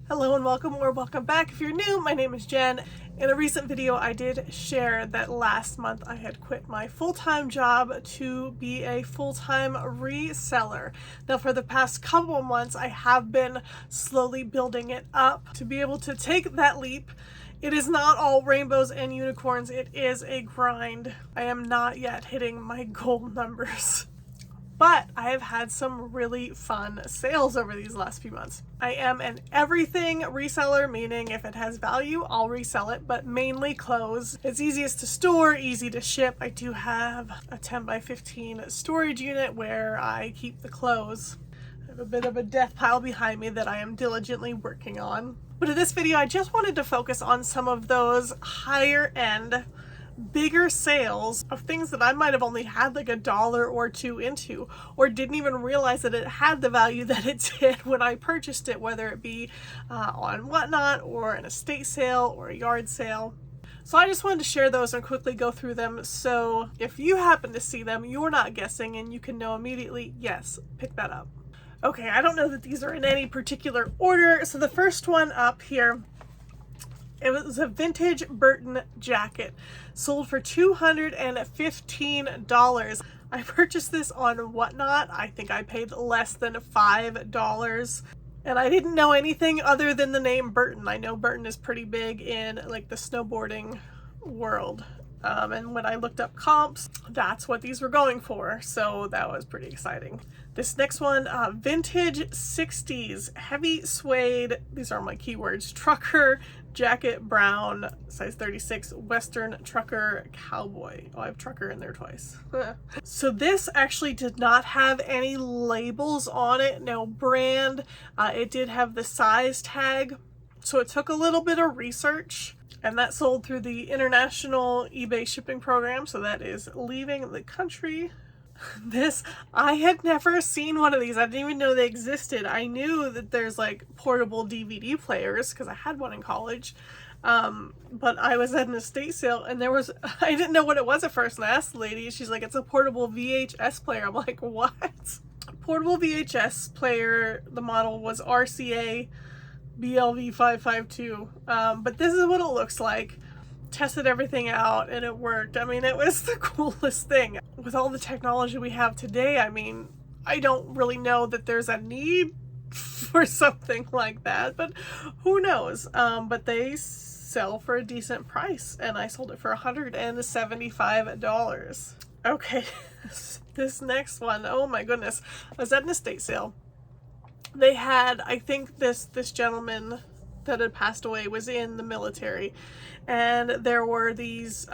Hello and welcome or welcome back. If you're new, my name is Jen. In a recent video, I did share that last month I had quit my full-time job to be a full-time reseller. Now for the past couple of months, I have been slowly building it up to be able to take that leap. It is not all rainbows and unicorns. It is a grind. I am not yet hitting my goal numbers. But I have had some really fun sales over these last few months. I am an everything reseller, meaning if it has value, I'll resell it, but mainly clothes. It's easiest to store, easy to ship. I do have a 10 by 15 storage unit where I keep the clothes. I have a bit of a death pile behind me that I am diligently working on. But in this video, I just wanted to focus on some of those higher end bigger sales of things that I might have only had like $1 or $2 into, or didn't even realize that it had the value that it did when I purchased it, whether it be on Whatnot or an estate sale or a yard sale. So I just wanted to share those and quickly go through them, so if you happen to see them, you're not guessing and you can know immediately, yes, pick that up. Okay, I don't know that these are in any particular order, so the first one up here, it was a vintage Burton jacket, sold for $215. I purchased this on Whatnot. I think I paid less than $5. And I didn't know anything other than the name Burton. I know Burton is pretty big in like the snowboarding world. And when I looked up comps, that's what these were going for. So that was pretty exciting. This next one, vintage 60s, heavy suede, these are my keywords, trucker jacket, brown, size 36, Western trucker cowboy. Oh, I have trucker in there twice. So this actually did not have any labels on it, no brand. It did have the size tag. So it took a little bit of research. And that sold through the international eBay shipping program, so that is leaving the country. This, I had never seen one of these. I didn't even know they existed. I knew that there's like portable DVD players because I had one in college. But I was at an estate sale and there was, I didn't know what it was at first. And I asked the lady, she's like, it's a portable VHS player. I'm like, what? Portable VHS player, the model was RCA BLV552, but this is what it looks like. Tested everything out and it worked. I mean, it was the coolest thing. With all the technology we have today, I mean, I don't really know that there's a need for something like that, but who knows? But they sell for a decent price and I sold it for $175. Okay, this next one, oh my goodness. I was at an estate sale. They had, I think this gentleman that had passed away was in the military, and there were these,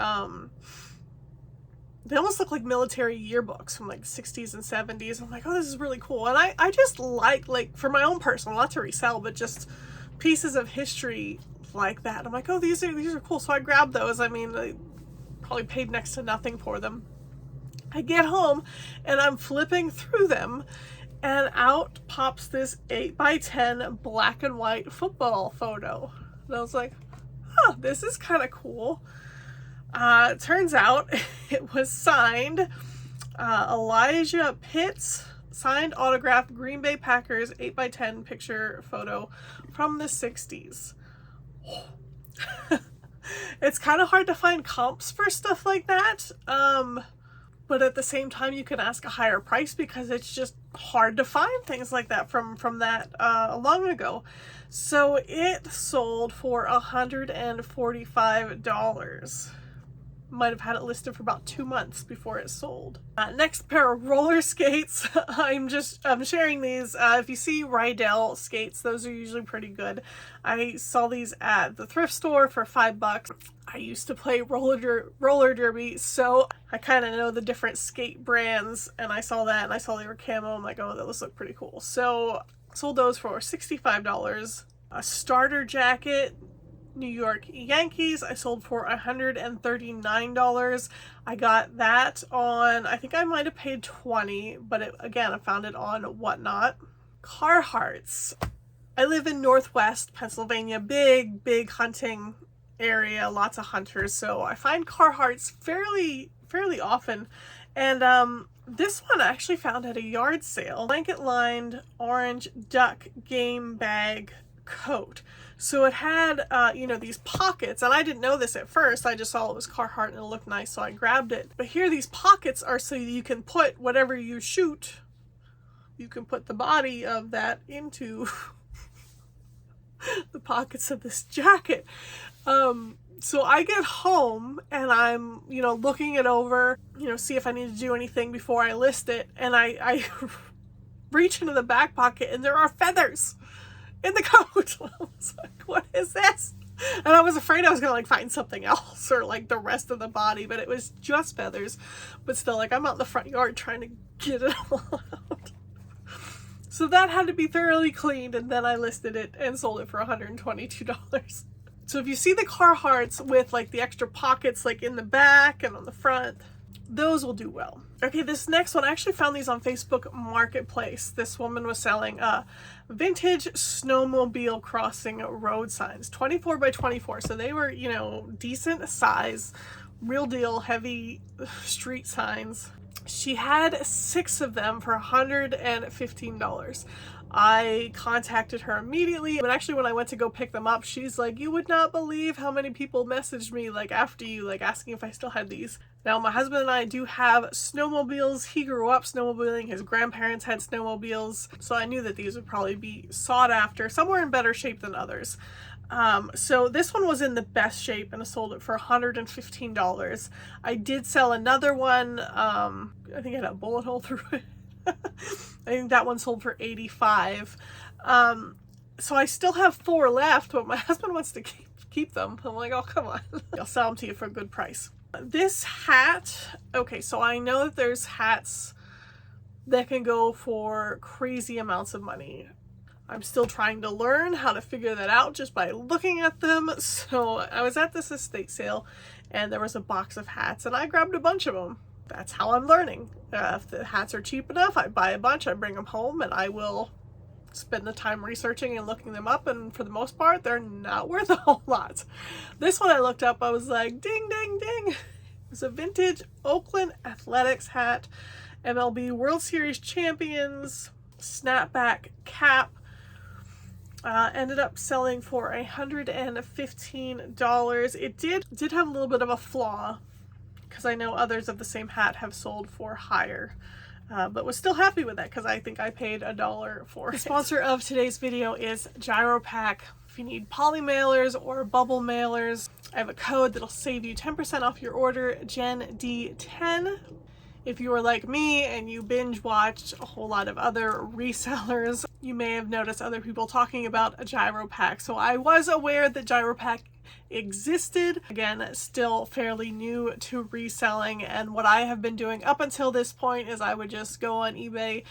they almost look like military yearbooks from like 60s and 70s. I'm like, oh, this is really cool. And I just like for my own personal, not to resell, but just pieces of history like that. I'm like, oh, these are cool. So I grabbed those. I mean, I probably paid next to nothing for them. I get home and I'm flipping through them, and out pops this 8x10 black and white football photo. And I was like, huh, this is kind of cool. It turns out it was signed Elijah Pitts, signed autographed Green Bay Packers 8x10 picture photo from the 60s. It's kind of hard to find comps for stuff like that. But at the same time, you can ask a higher price because it's just hard to find things like that from that long ago. So it sold for $145. Might have had it listed for about 2 months before it sold. Next pair of roller skates. I'm sharing these. If you see Rydell skates, those are usually pretty good. I saw these at the thrift store for $5. I used to play roller derby, so I kind of know the different skate brands, and I saw that and I saw they were camo. I'm like, oh, those look pretty cool. So sold those for $65. A starter jacket, New York Yankees, I sold for $139. I got that on, I think I might have paid $20, but again, I found it on Whatnot. Carhartts. I live in Northwest Pennsylvania, big hunting area, lots of hunters, so I find Carhartts fairly often. And this one I actually found at a yard sale. Blanket lined orange duck game bag coat. So it had, you know, these pockets, and I didn't know this at first. I just saw it was Carhartt and it looked nice, so I grabbed it. But here, these pockets are so you can put whatever you shoot, you can put the body of that into the pockets of this jacket. So I get home and I'm, you know, looking it over, you know, see if I need to do anything before I list it. And I reach into the back pocket and there are feathers in the coat. I was like, what is this? And I was afraid I was gonna like find something else or like the rest of the body, but it was just feathers. But still, like, I'm out in the front yard trying to get it all out. So that had to be thoroughly cleaned, and then I listed it and sold it for $122. So if you see the Carhartts with like the extra pockets like in the back and on the front, those will do well. Okay, this next one, I actually found these on Facebook Marketplace. This woman was selling vintage snowmobile crossing road signs, 24 by 24. So they were, you know, decent size, real deal, heavy street signs. She had 6 of them for $115. I contacted her immediately, but actually when I went to go pick them up, she's like, you would not believe how many people messaged me like after you, like asking if I still had these. Now, my husband and I do have snowmobiles. He grew up snowmobiling. His grandparents had snowmobiles. So I knew that these would probably be sought after, somewhere in better shape than others. So this one was in the best shape and I sold it for $115. I did sell another one. I think it had a bullet hole through it. I think that one sold for $85. So I still have 4 left, but my husband wants to keep them. I'm like, oh, come on. I'll sell them to you for a good price. This hat, okay, so I know that there's hats that can go for crazy amounts of money. I'm still trying to learn how to figure that out just by looking at them. So I was at this estate sale and there was a box of hats and I grabbed a bunch of them. That's how I'm learning. If the hats are cheap enough, I buy a bunch, I bring them home, and I will spend the time researching and looking them up, and for the most part, they're not worth a whole lot. This one I looked up, I was like, ding, ding, ding. It's a vintage Oakland Athletics hat, MLB World Series champions, snapback cap. Ended up selling for $115. It did have a little bit of a flaw, because I know others of the same hat have sold for higher, but was still happy with that because I think I paid $1 for it. The sponsor of today's video is Jiaropack. If you need poly mailers or bubble mailers, I have a code that'll save you 10% off your order, JenD10. If you are like me and you binge watched a whole lot of other resellers, you may have noticed other people talking about a Jiaropack. So I was aware that Jiaropack existed. Again, still fairly new to reselling, and what I have been doing up until this point is I would just go on eBay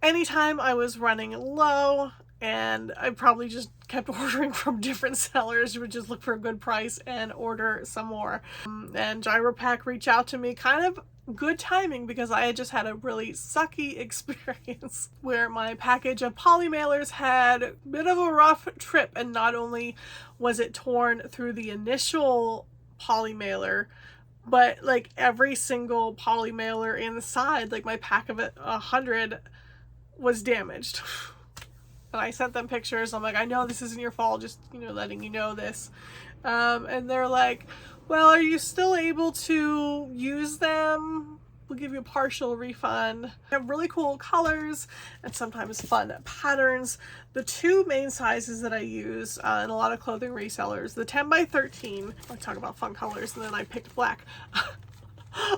anytime I was running low, and I probably just kept ordering from different sellers, would just look for a good price and order some more. And Jiaropack reached out to me, kind of good timing, because I had just had a really sucky experience where my package of poly mailers had a bit of a rough trip, and not only was it torn through the initial poly mailer, but like every single poly mailer inside, like my pack of 100, was damaged. And I sent them pictures. I'm like, I know this isn't your fault, just, you know, letting you know this. And they're like, well, are you still able to use them? We'll give you a partial refund. They have really cool colors and sometimes fun patterns. The 2 main sizes that I use in a lot of clothing resellers, the 10 by 13, I talk about fun colors, and then I picked black.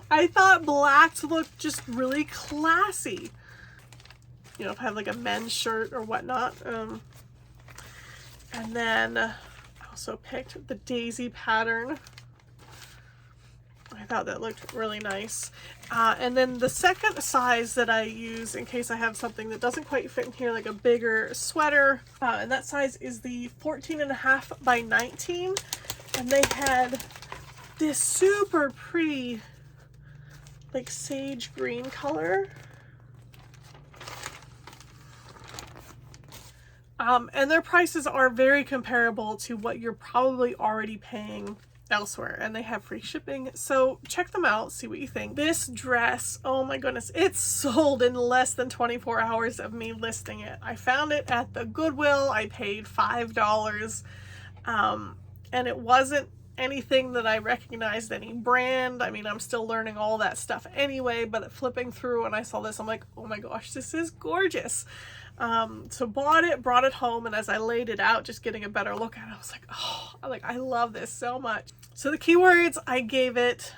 I thought black looked just really classy. You know, if I have like a men's shirt or whatnot. And then I also picked the daisy pattern. I thought that looked really nice. And then the second size that I use in case I have something that doesn't quite fit in here, like a bigger sweater, and that size is the 14.5 by 19. And they had this super pretty, like sage green color. And their prices are very comparable to what you're probably already paying elsewhere, and they have free shipping, so check them out, see what you think. This dress, oh my goodness, it sold in less than 24 hours of me listing it. I found it at the Goodwill. I paid $5, and it wasn't anything that I recognized any brand. I mean, I'm still learning all that stuff anyway, but flipping through and I saw this, I'm like, oh my gosh, this is gorgeous. So bought it, brought it home, and as I laid it out, just getting a better look at it, I was like, oh, I love this so much. So the keywords I gave it,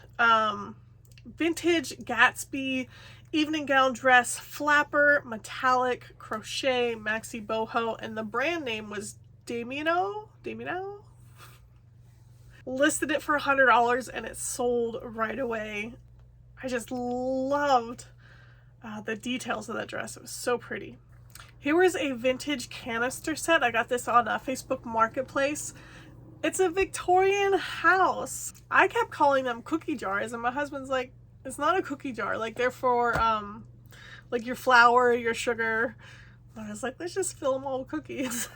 vintage, Gatsby, evening gown dress, flapper, metallic, crochet, maxi boho, and the brand name was Damino? Listed it for $100 and it sold right away. I just loved the details of that dress. It was so pretty. Here was a vintage canister set. I got this on Facebook Marketplace. It's a Victorian house. I kept calling them cookie jars, and my husband's like, it's not a cookie jar. Like, they're for like your flour, your sugar. I was like, let's just fill them all with cookies.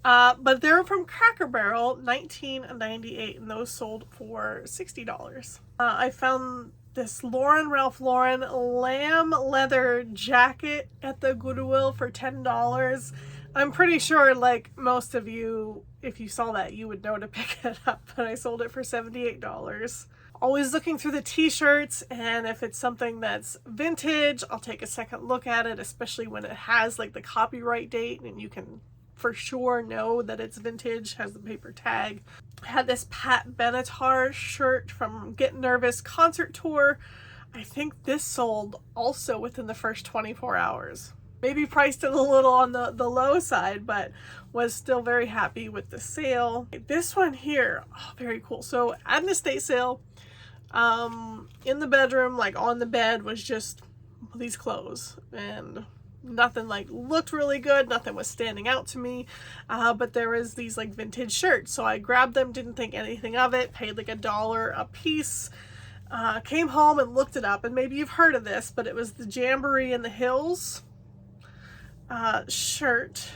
But they're from Cracker Barrel, $19.98, and those sold for $60. I found this Ralph Lauren lamb leather jacket at the Goodwill for $10. I'm pretty sure, like most of you, if you saw that, you would know to pick it up, but I sold it for $78. Always looking through the t-shirts, and if it's something that's vintage, I'll take a second look at it, especially when it has like the copyright date and you can for sure know that it's vintage, has the paper tag. I had this Pat Benatar shirt from Get Nervous concert tour. I think this sold also within the first 24 hours. Maybe priced it a little on the low side, but was still very happy with the sale. This one here, oh, very cool. So at an estate sale, in the bedroom, like on the bed, was just these clothes, and nothing like looked really good, nothing was standing out to me, but there was these like vintage shirts, so I grabbed them, didn't think anything of it, paid like $1 a piece. Came home and looked it up, and maybe you've heard of this, but it was the Jamboree in the Hills shirt.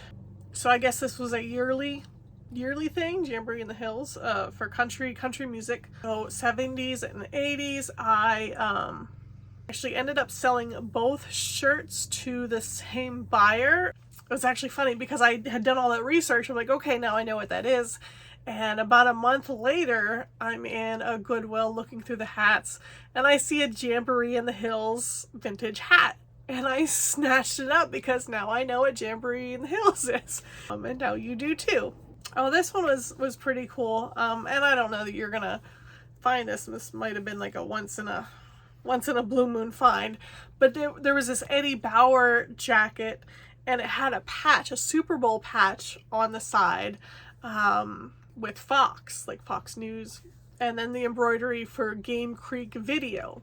So I guess this was a yearly thing, Jamboree in the Hills, for country music. So 70s and 80s. I actually ended up selling both shirts to the same buyer. It was actually funny because I had done all that research. I'm like, okay, now I know what that is. And about a month later, I'm in a Goodwill looking through the hats, and I see a Jamboree in the Hills vintage hat. And I snatched it up because now I know what Jamboree in the Hills is. And now you do too. Oh, this one was pretty cool. And I don't know that you're gonna find this. This might have been like a once in a blue moon find. But there was this Eddie Bauer jacket, and it had a patch, a Super Bowl patch on the side, with Fox, like Fox News, and then the embroidery for Game Creek Video.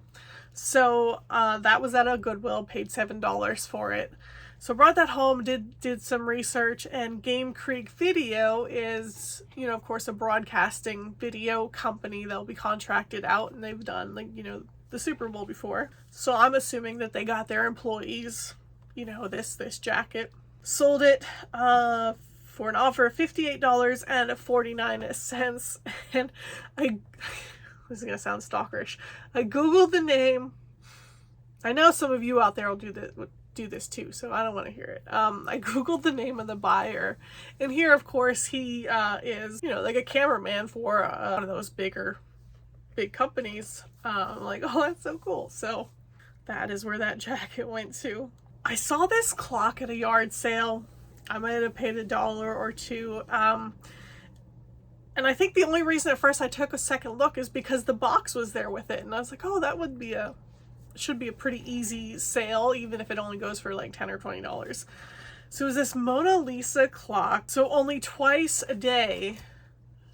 So that was at a Goodwill, paid $7 for it. So brought that home, did some research, and Game Creek Video is, you know, of course, a broadcasting video company. They'll be contracted out, and they've done, like, you know, the Super Bowl before. So I'm assuming that they got their employees, you know, this jacket. Sold it for an offer of $58.49. And this is gonna sound stalkerish. I googled the name. I know some of you out there will do this too, so I don't want to hear it. I googled the name of the buyer, and here, of course, he is, you know, like a cameraman for one of those big companies. I'm like, oh, that's so cool. So that is where that jacket went to. I saw this clock at a yard sale. I might have paid $1 or $2. And I think the only reason at first I took a second look is because the box was there with it. And I was like, oh, that should be a pretty easy sale, even if it only goes for like $10 or $20. So it was this Mona Lisa clock. So only twice a day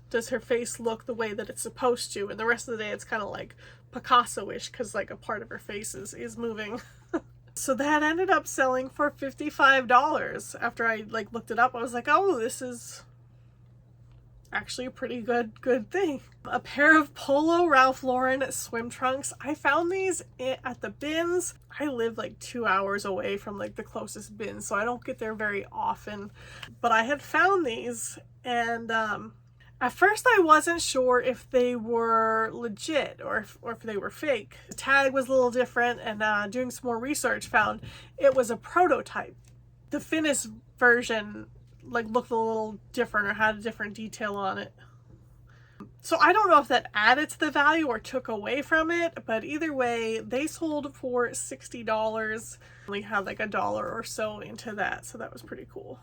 does her face look the way that it's supposed to. And the rest of the day it's kind of like Picasso-ish, because like a part of her face is moving. So that ended up selling for $55. After I like looked it up, I was like, oh, this is actually a pretty good thing. A pair of Polo Ralph Lauren swim trunks. I found these at the bins. I live like 2 hours away from like the closest bin, so I don't get there very often. But I had found these, and At first I wasn't sure if they were legit or if they were fake. The tag was a little different, and doing some more research found it was a prototype. The finished version like looked a little different or had a different detail on it. So I don't know if that added to the value or took away from it, but either way, they sold for $60. We had like $1 or so into that, so that was pretty cool.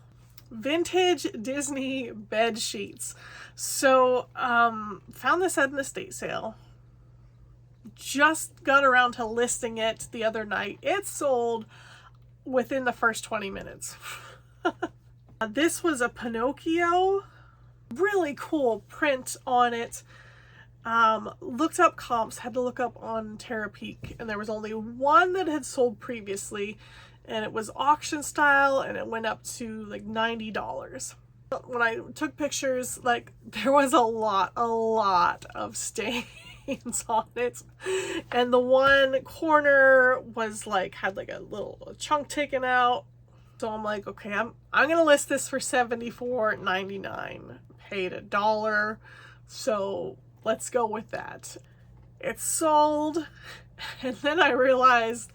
Vintage Disney bed sheets. So found this at an estate sale. Just got around to listing it the other night. It sold within the first 20 minutes. This was a Pinocchio. Really cool print on it. Looked up comps, had to look up on Jiaropack, and there was only one that had sold previously, and it was auction style, and it went up to like $90. When I took pictures, like there was a lot of stains on it, and the one corner was like had like a little chunk taken out. So I'm like, okay, I'm gonna list this for $74.99. Paid $1, so let's go with that. It sold, and then I realized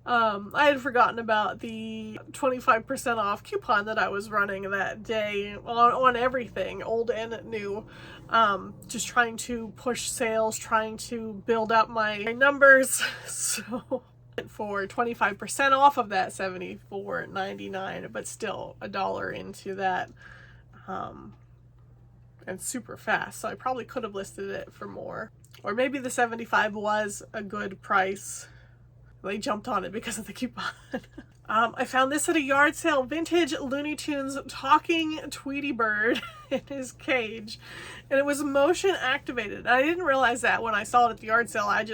I had forgotten about the 25% off coupon that I was running that day on everything, old and new. Just trying to push sales, trying to build up my numbers. So for 25% off of that $74.99, but still $1 into that, and super fast. So I probably could have listed it for more, or maybe the 75 was a good price. They jumped on it because of the coupon. I found this at a yard sale. Vintage Looney Tunes talking Tweety Bird in his cage, and it was motion activated. And I didn't realize that when I saw it at the yard sale. I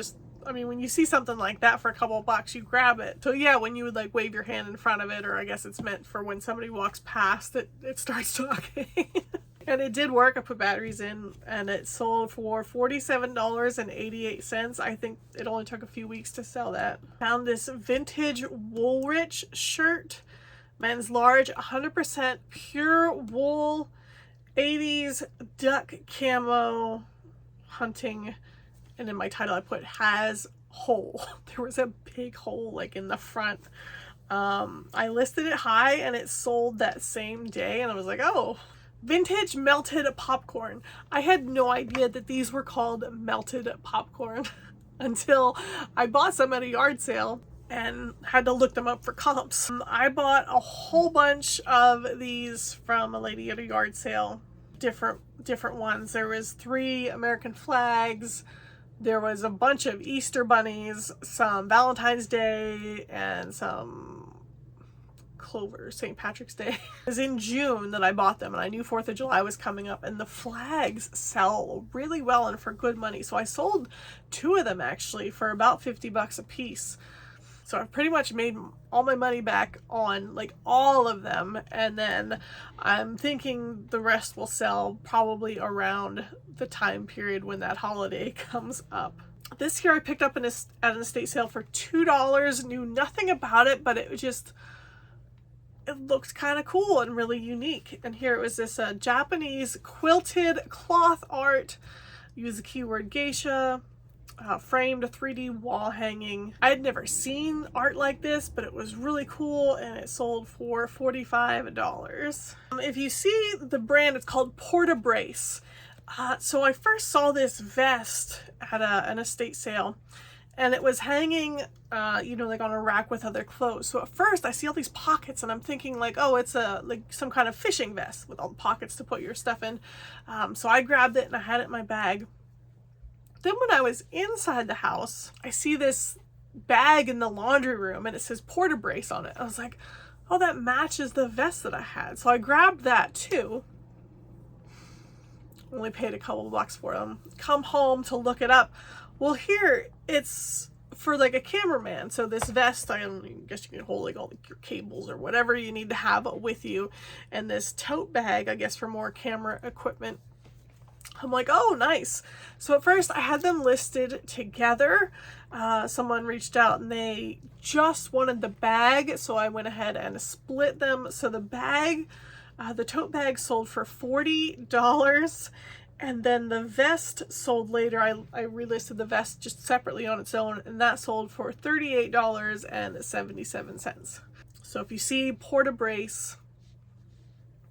mean, when you see something like that for a couple of bucks, you grab it. So yeah, when you would like wave your hand in front of it, or I guess it's meant for when somebody walks past, it starts talking. And it did work. I put batteries in, and it sold for $47.88. I think it only took a few weeks to sell that. Found this vintage Woolrich shirt. Men's large, 100% pure wool, 80s duck camo hunting. And in my title I put has hole. There was a big hole like in the front. I listed it high and it sold that same day, and I was like, oh. Vintage melted popcorn. I had no idea that these were called melted popcorn until I bought some at a yard sale and had to look them up for comps. I bought a whole bunch of these from a lady at a yard sale. Different ones. There was 3 American flags. There was a bunch of Easter bunnies, some Valentine's Day, and some Clover, St. Patrick's Day. It was in June that I bought them, and I knew 4th of July was coming up, and the flags sell really well and for good money. So I sold 2 of them actually for about 50 bucks a piece. So I've pretty much made all my money back on like all of them, and then I'm thinking the rest will sell probably around the time period when that holiday comes up. This here I picked up at an estate sale for $2, knew nothing about it, but it looked kind of cool and really unique. And here it was this Japanese quilted cloth art. Use the keyword geisha. Framed 3D wall hanging. I had never seen art like this, but it was really cool, and it sold for $45. If you see the brand, it's called Porta-Brace. So I first saw this vest at an estate sale, and it was hanging, like on a rack with other clothes. So at first I see all these pockets, and I'm thinking like, oh, it's like some kind of fishing vest with all the pockets to put your stuff in. So I grabbed it and I had it in my bag. Then when I was inside the house, I see this bag in the laundry room, and it says Porta-Brace on it. I was like, oh, that matches the vest that I had. So I grabbed that too. Only paid a couple bucks for them. Come home to look it up. Well, here it's for like a cameraman. So this vest, I guess you can hold like all your cables or whatever you need to have with you. And this tote bag, I guess, for more camera equipment. I'm like, oh, nice. So at first I had them listed together. Someone reached out and they just wanted the bag. So I went ahead and split them. So the bag, the tote bag sold for $40, And then the vest sold later. I relisted the vest just separately on its own, and that sold for $38.77. So if you see porta-brace,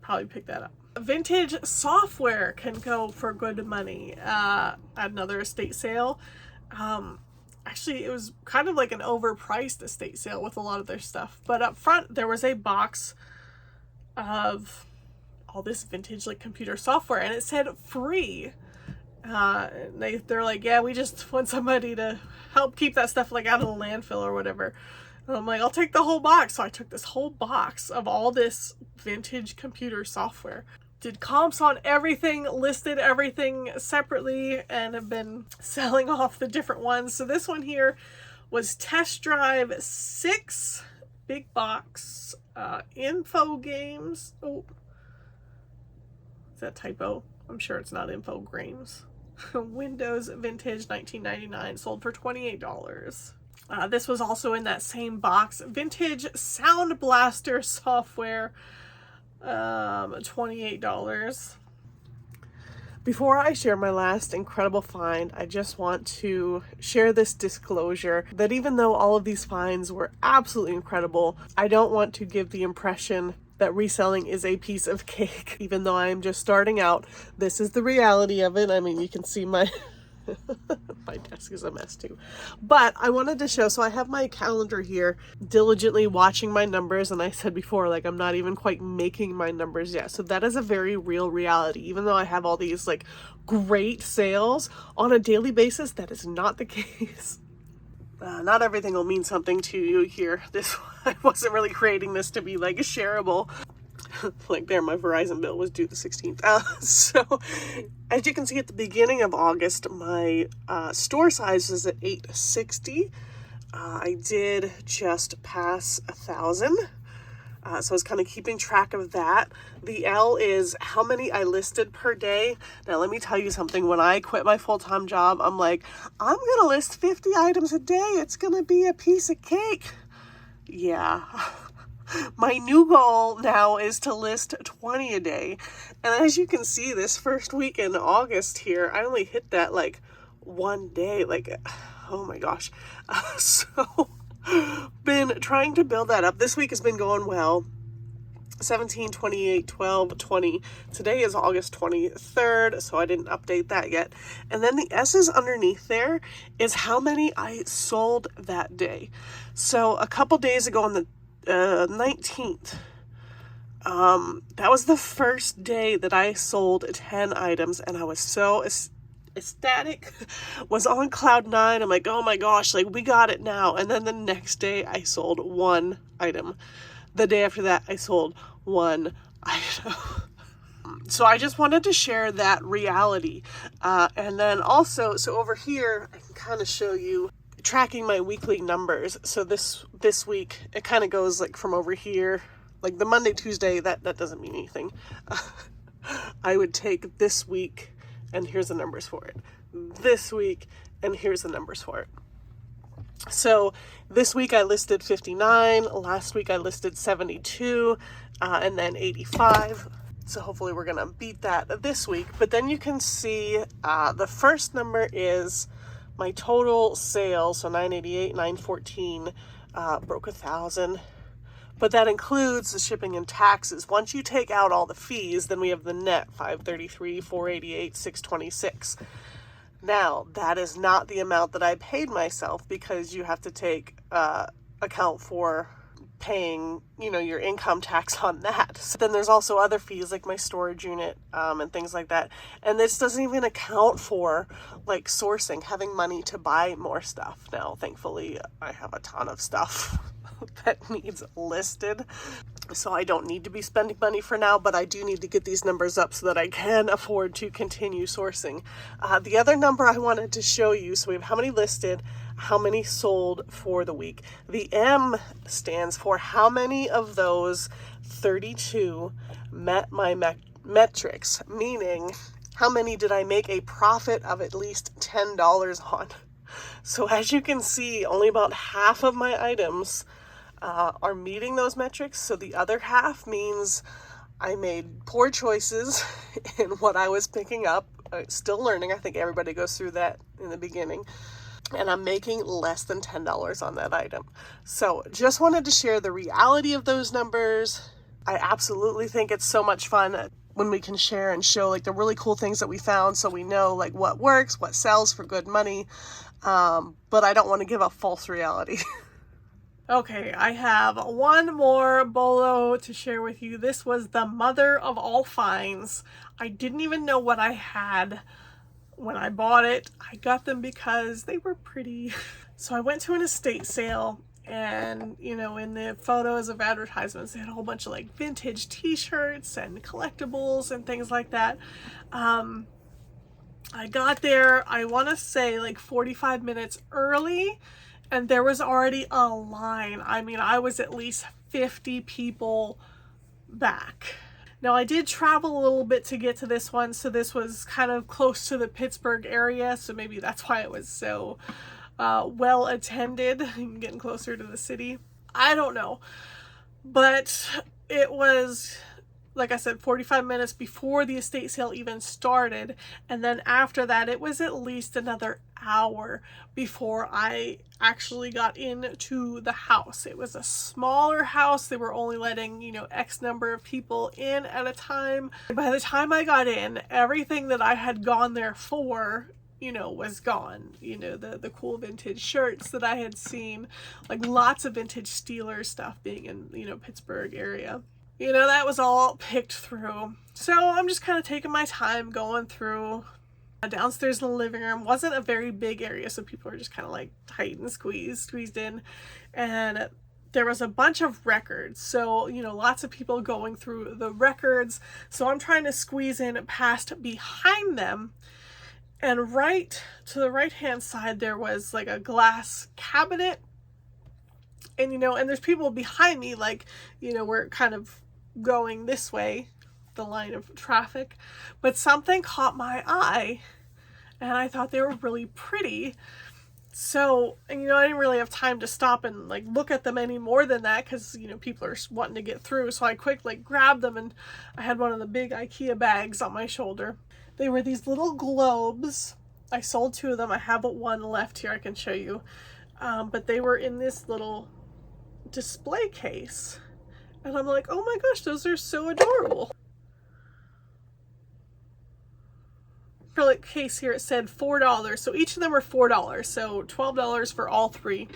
probably pick that up. Vintage software can go for good money at another estate sale. Actually, it was kind of like an overpriced estate sale with a lot of their stuff. But up front, there was a box of all this vintage like computer software, and it said free. They're like, yeah, we just want somebody to help keep that stuff like out of the landfill or whatever. And I'm like, I'll take the whole box. So I took this whole box of all this vintage computer software. Did comps on everything, listed everything separately, and have been selling off the different ones. So this one here was Test Drive 6, big box, info games. Oh, is that typo? I'm sure it's not info games. Windows Vintage 1999, sold for $28. This was also in that same box. Vintage Sound Blaster software, $28. Before I share my last incredible find, I just want to share this disclosure that even though all of these finds were absolutely incredible, I don't want to give the impression that reselling is a piece of cake. Even though I'm just starting out, this is the reality of it. I mean, you can see my my desk is a mess too. But I wanted to show, so I have my calendar here, diligently watching my numbers, and I said before, like, I'm not even quite making my numbers yet. So that is a very real reality. Even though I have all these like great sales on a daily basis, that is not the case. Not everything will mean something to you here. I wasn't really creating this to be like shareable. Like there, my Verizon bill was due the 16th. So as you can see at the beginning of August, my store size is at 860. I did just pass 1,000. So I was kind of keeping track of that. The L is how many I listed per day. Now, let me tell you something. When I quit my full-time job, I'm like, I'm going to list 50 items a day. It's going to be a piece of cake. Yeah. My new goal now is to list 20 a day. And as you can see, this first week in August here, I only hit that like one day. Like, oh my gosh. So been trying to build that up. This week has been going well. 17, 28, 12, 20. Today is August 23rd, so I didn't update that yet. And then the S's underneath there is how many I sold that day. So a couple days ago on the 19th, that was the first day that I sold 10 items, and I was so ecstatic, was on cloud 9. I'm like, oh my gosh, like we got it now. And then the next day I sold 1 item. The day after that I sold 1 item. So I just wanted to share that reality. And then also, so over here I can kind of show you tracking my weekly numbers. So this week it kind of goes like from over here, like the Monday, Tuesday, that doesn't mean anything. I would take this week and here's the numbers for it. This week, and here's the numbers for it. So this week I listed 59. Last week I listed 72, and then 85. So hopefully we're going to beat that this week. But then you can see the first number is my total sales. So 988, 914, broke 1,000. But that includes the shipping and taxes. Once you take out all the fees, then we have the net, 533, 488, 626. Now, that is not the amount that I paid myself, because you have to take account for paying, your income tax on that. So then there's also other fees like my storage unit and things like that. And this doesn't even account for like sourcing, having money to buy more stuff. Now, thankfully, I have a ton of stuff that needs listed, so I don't need to be spending money for now, but I do need to get these numbers up so that I can afford to continue sourcing. The other number I wanted to show you, so we have how many listed, how many sold for the week. The M stands for how many of those 32 met my metrics, meaning how many did I make a profit of at least $10 on. So as you can see, only about half of my items are meeting those metrics. So the other half means I made poor choices in what I was picking up, still learning. I think everybody goes through that in the beginning. And I'm making less than $10 on that item. So just wanted to share the reality of those numbers. I absolutely think it's so much fun when we can share and show like the really cool things that we found, so we know like what works, what sells for good money. But I don't want to give a false reality. Okay, I have one more bolo to share with you. This was the mother of all finds. I didn't even know what I had when I bought it. I got them because they were pretty. So I went to an estate sale, and you know, in the photos of advertisements, they had a whole bunch of like vintage t-shirts and collectibles and things like that. I got there, I want to say like 45 minutes early, and there was already a line. I mean, I was at least 50 people back. Now, I did travel a little bit to get to this one, so this was kind of close to the Pittsburgh area, so maybe that's why it was so well attended, getting closer to the city. I don't know, but it was, like I said, 45 minutes before the estate sale even started, and then after that it was at least another hour before I actually got into the house. It was a smaller house. They were only letting, you know, X number of people in at a time. By the time I got in, everything that I had gone there for, you know, was gone. You know, the cool vintage shirts that I had seen, like lots of vintage Steelers stuff being in, you know, Pittsburgh area. You know, that was all picked through. So I'm just kind of taking my time going through. Downstairs in the living room wasn't a very big area, so people were just kind of like tight and squeezed in. And there was a bunch of records. So, you know, lots of people going through the records. So I'm trying to squeeze in past behind them. And right to the right-hand side, there was like a glass cabinet. And, you know, and there's people behind me, like, you know, we're kind of going this way, the line of traffic, but something caught my eye and I thought they were really pretty. So, and, you know, I didn't really have time to stop and like look at them any more than that, because, you know, people are wanting to get through. So I quickly grabbed them, and I had one of the big IKEA bags on my shoulder. They were these little globes. I sold 2 of them. I have one left here I can show you. But they were in this little display case, and I'm like, oh my gosh, those are so adorable. Acrylic case here, it said $4, so each of them were $4, so $12 for all 3.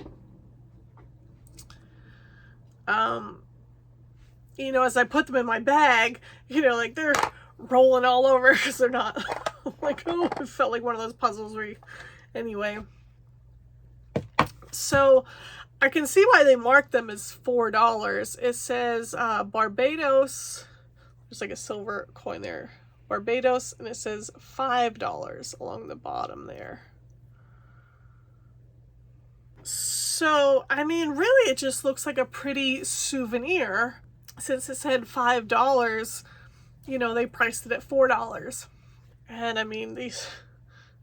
You know, as I put them in my bag, you know, like they're rolling all over because they're not like, oh, it felt like one of those puzzles where you, anyway. So I can see why they marked them as $4. It says Barbados. There's like a silver coin there. Barbados, and it says $5 along the bottom there. So, I mean, really it just looks like a pretty souvenir. Since it said $5, you know, they priced it at $4. And I mean, this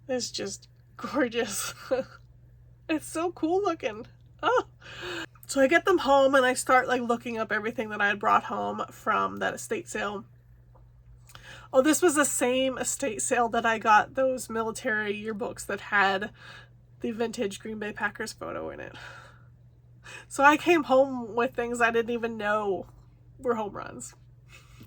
is just gorgeous. It's so cool looking. Oh, so I get them home and I start like looking up everything that I had brought home from that estate sale. Oh, this was the same estate sale that I got those military yearbooks that had the vintage Green Bay Packers photo in it. So I came home with things I didn't even know were home runs.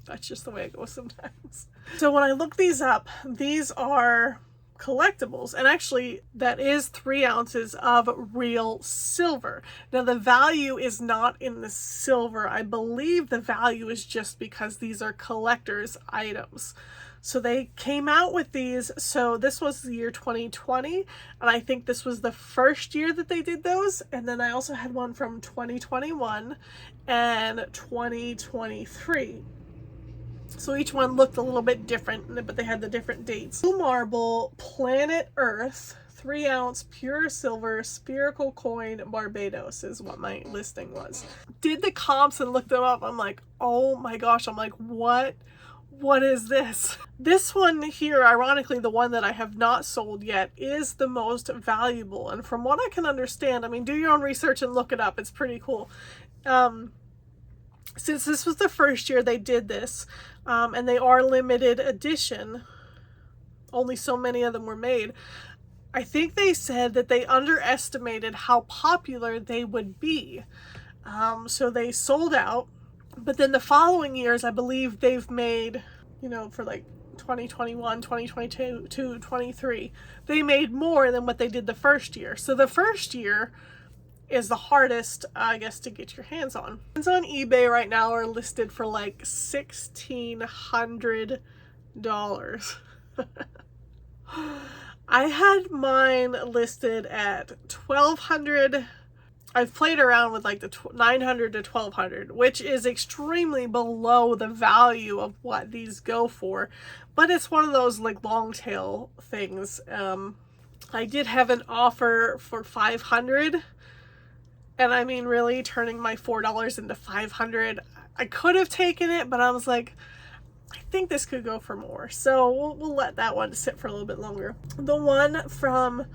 That's just the way it goes sometimes. So when I look these up, these are collectibles, and actually that is 3 ounces of real silver. Now the value is not in the silver. I believe the value is just because these are collector's items. So they came out with these, so this was the year 2020, and I think this was the first year that they did those. And then I also had one from 2021 and 2023. So each one looked a little bit different, but they had the different dates. Blue marble, planet Earth, 3 ounce pure silver spherical coin, Barbados is what my listing was. Did the comps and looked them up. I'm like, oh my gosh. I'm like, what is this? This one here, ironically, the one that I have not sold yet, is the most valuable. And from what I can understand, I mean, do your own research and look it up. It's pretty cool. Since this was the first year they did this, and they are limited edition, only so many of them were made. I think they said that they underestimated how popular they would be. So they sold out, but then the following years, I believe they've made, for like 2021, 2022, 23, they made more than what they did the first year. So the first year is the hardest, I guess, to get your hands on. Hands on eBay right now are listed for like $1,600. I had mine listed at $1,200. I've played around with like the $900 to $1,200, which is extremely below the value of what these go for, but it's one of those like long tail things. I did have an offer for $500, and I mean, really turning my $4 into $500. I could have taken it, but I was like, I think this could go for more, so we'll let that one sit for a little bit longer. The one from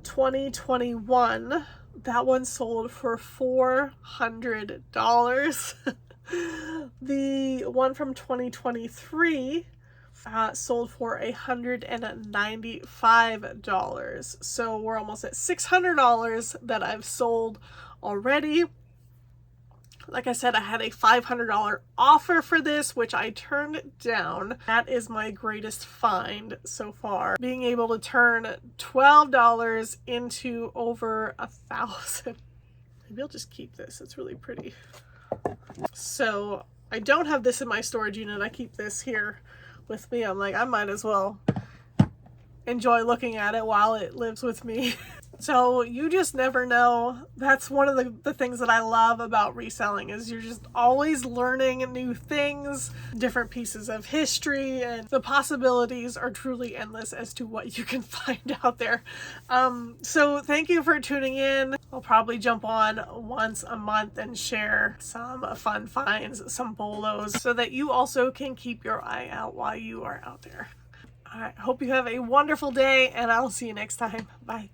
2021, that one sold for $400. The one from 2023 sold for $195. So we're almost at $600 that I've sold already. Like I said, I had a $500 offer for this, which I turned down. That is my greatest find so far. Being able to turn $12 into over $1,000. Maybe I'll just keep this. It's really pretty. So I don't have this in my storage unit. I keep this here with me. I'm like, I might as well enjoy looking at it while it lives with me. So you just never know. That's one of the things that I love about reselling, is you're just always learning new things, different pieces of history, and the possibilities are truly endless as to what you can find out there. So thank you for tuning in. I'll probably jump on once a month and share some fun finds, some BOLOS, so that you also can keep your eye out while you are out there. I hope you have a wonderful day, and I'll see you next time. Bye.